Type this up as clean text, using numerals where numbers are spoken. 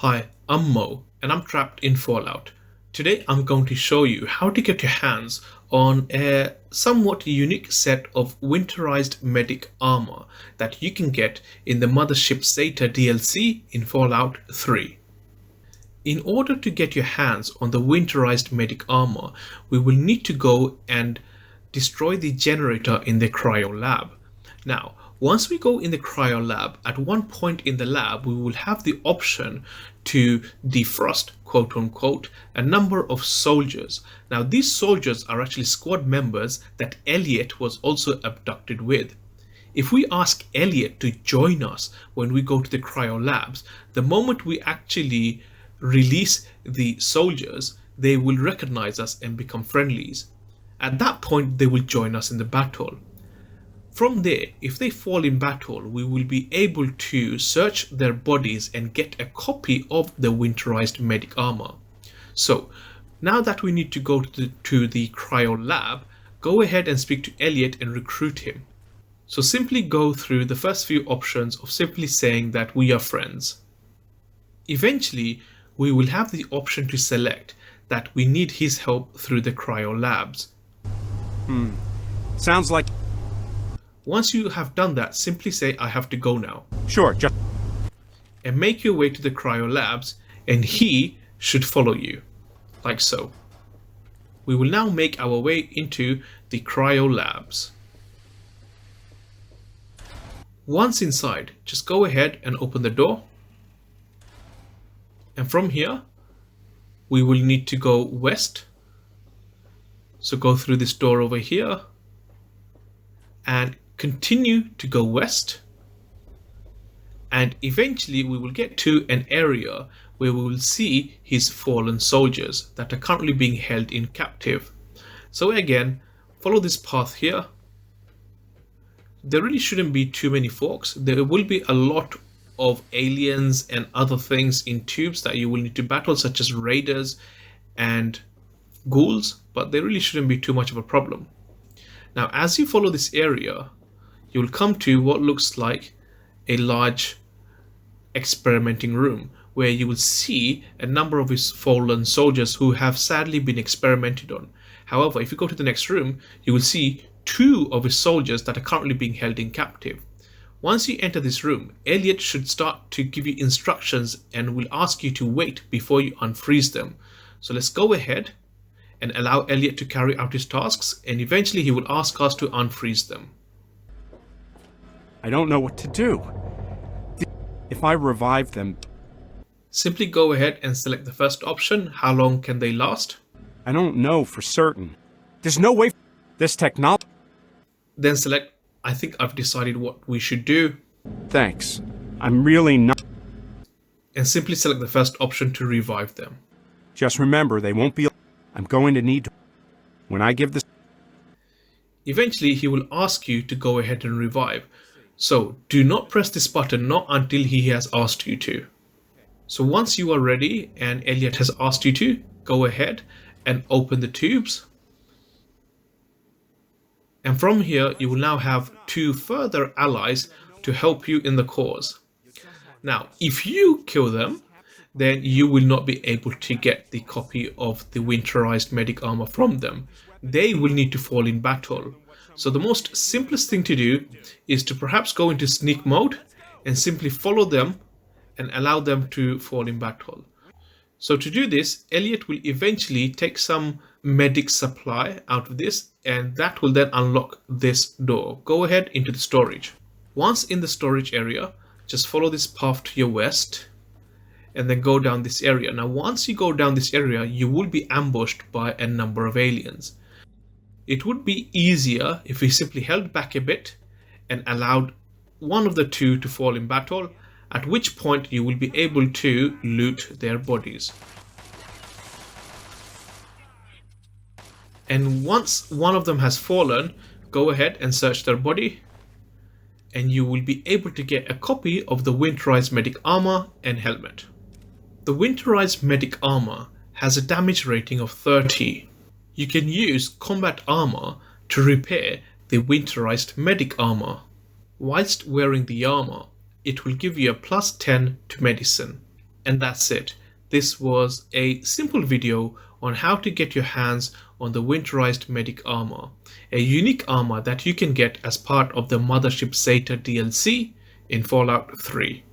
Hi, I'm Mo, and I'm trapped in Fallout. Today I'm going to show you how to get your hands on a somewhat unique set of Winterized Medic Armor that you can get in the Mothership Zeta DLC in Fallout 3. In order to get your hands on the Winterized Medic Armor, we will need to go and destroy the generator in the Cryo lab. Now, once we go in the Cryo lab, at one point in the lab, we will have the option to defrost, quote unquote, a number of soldiers. Now, these soldiers are actually squad members that Ellite was also abducted with. If we ask Ellite to join us when we go to the Cryo labs, the moment we actually release the soldiers, they will recognize us and become friendlies. At that point, they will join us in the battle. From there, if they fall in battle, we will be able to search their bodies and get a copy of the Winterized Medic Armor. So, now that we need to go to the Cryo lab, go ahead and speak to Ellite and recruit him. So simply go through the first few options of simply saying that we are friends. Eventually, we will have the option to select that we need his help through the Cryo labs. Sounds like... Once you have done that, simply say, I have to go now. Sure, just... And make your way to the Cryo labs, and he should follow you. Like so. We will now make our way into the Cryo labs. Once inside, just go ahead and open the door. And from here, we will need to go west. So go through this door over here and continue to go west. And eventually we will get to an area where we will see his fallen soldiers that are currently being held in captive. So again, follow this path here. There really shouldn't be too many folks. There will be a lot of aliens and other things in tubes that you will need to battle, such as raiders and ghouls, but they really shouldn't be too much of a problem. Now, as you follow this area, you will come to what looks like a large experimenting room where you will see a number of his fallen soldiers who have sadly been experimented on. However, if you go to the next room, you will see two of his soldiers that are currently being held in captive. Once you enter this room, Ellite should start to give you instructions and will ask you to wait before you unfreeze them. So let's go ahead and allow Ellite to carry out his tasks, and eventually he will ask us to unfreeze them. I don't know what to do. If I revive them... Simply go ahead and select the first option. How long can they last? I don't know for certain. There's no way this technology... Then select, I think I've decided what we should do. Thanks. I'm really not... And simply select the first option to revive them. Just remember, they won't be... I'm going to need to... When I give this... Eventually, he will ask you to go ahead and revive. So, do not press this button, not until he has asked you to. So once you are ready and Ellite has asked you to, go ahead and open the tubes. And from here, you will now have two further allies to help you in the cause. Now, if you kill them, then you will not be able to get the copy of the Winterized Medic Armor from them. They will need to fall in battle. So the most simplest thing to do is to perhaps go into sneak mode and simply follow them and allow them to fall in battle. So to do this, Ellite will eventually take some medic supply out of this, and that will then unlock this door. Go ahead into the storage. Once in the storage area, just follow this path to your west and then go down this area. Now once you go down this area, you will be ambushed by a number of aliens. It would be easier if we simply held back a bit and allowed one of the two to fall in battle, at which point you will be able to loot their bodies. And once one of them has fallen, go ahead and search their body, and you will be able to get a copy of the Winterized Medic Armor and helmet. The Winterized Medic Armor has a damage rating of 30. You can use combat armor to repair the Winterized Medic Armor. Whilst wearing the armor, it will give you a +10 to medicine. And that's it. This was a simple video on how to get your hands on the Winterized Medic Armor, a unique armor that you can get as part of the Mothership Zeta DLC in Fallout 3.